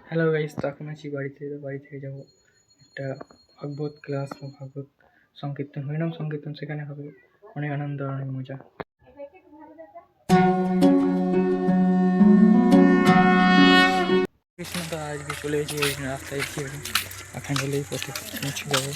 Hello guys, তো এখন আছি বাড়িতে। বাড়ি থেকে যাবো একটা ভাগবত ক্লাস বা ভাগবত সংকীর্তন, হরিনাম সংকীর্তন, সেখানে হবে অনেক আনন্দ, অনেক মজা। কৃষ্ণ তো আজকে চলে এসেছি, ওই রাস্তায় গিয়ে এখন গেলেই পথে পৌঁছে যাবো।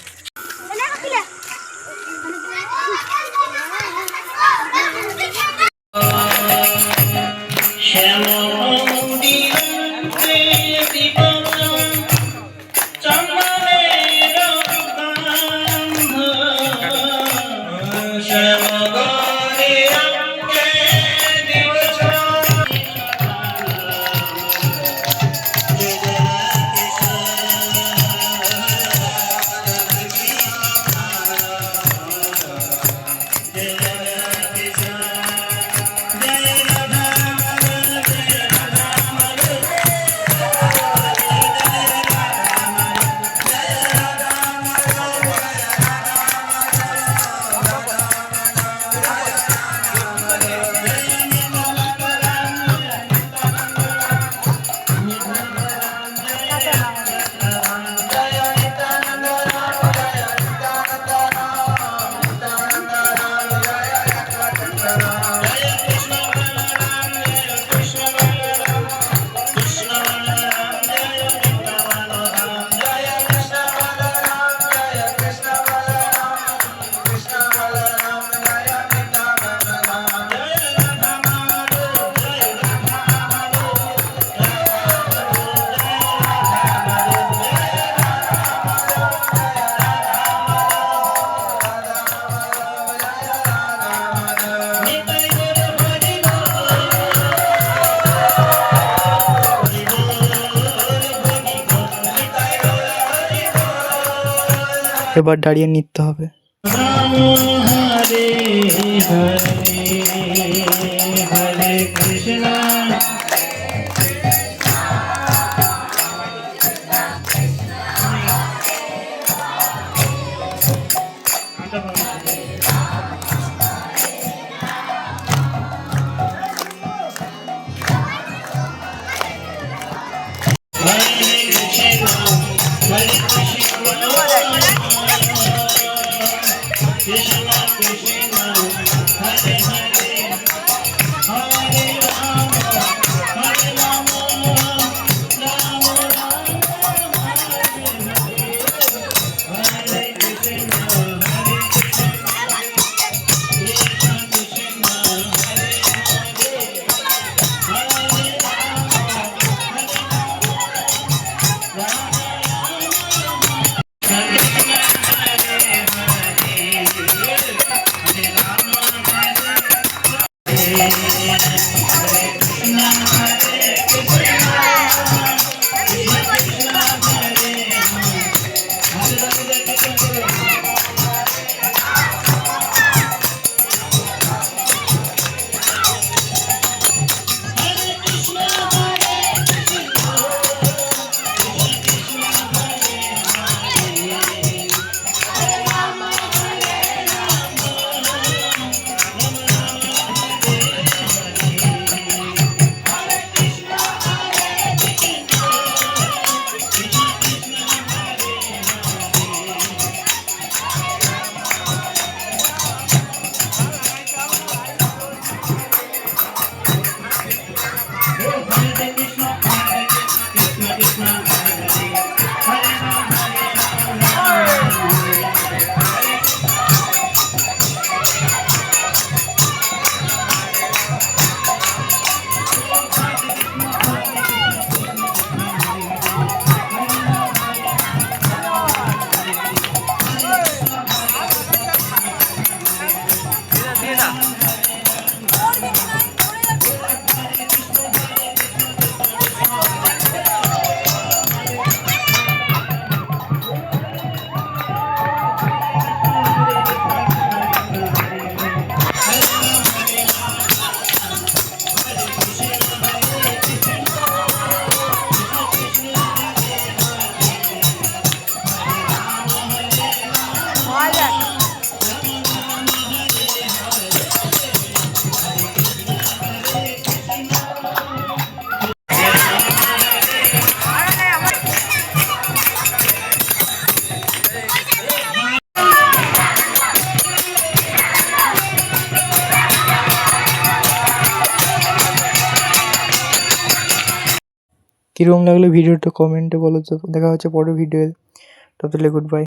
এবার দাঁড়িয়ে নিতে হবে। হরে কৃষ্ণ কীরকম লাগলো ভিডিওটা কমেন্টে বলো তো। দেখা হচ্ছে পরের ভিডিওয়ে। ততলে গুড বাই।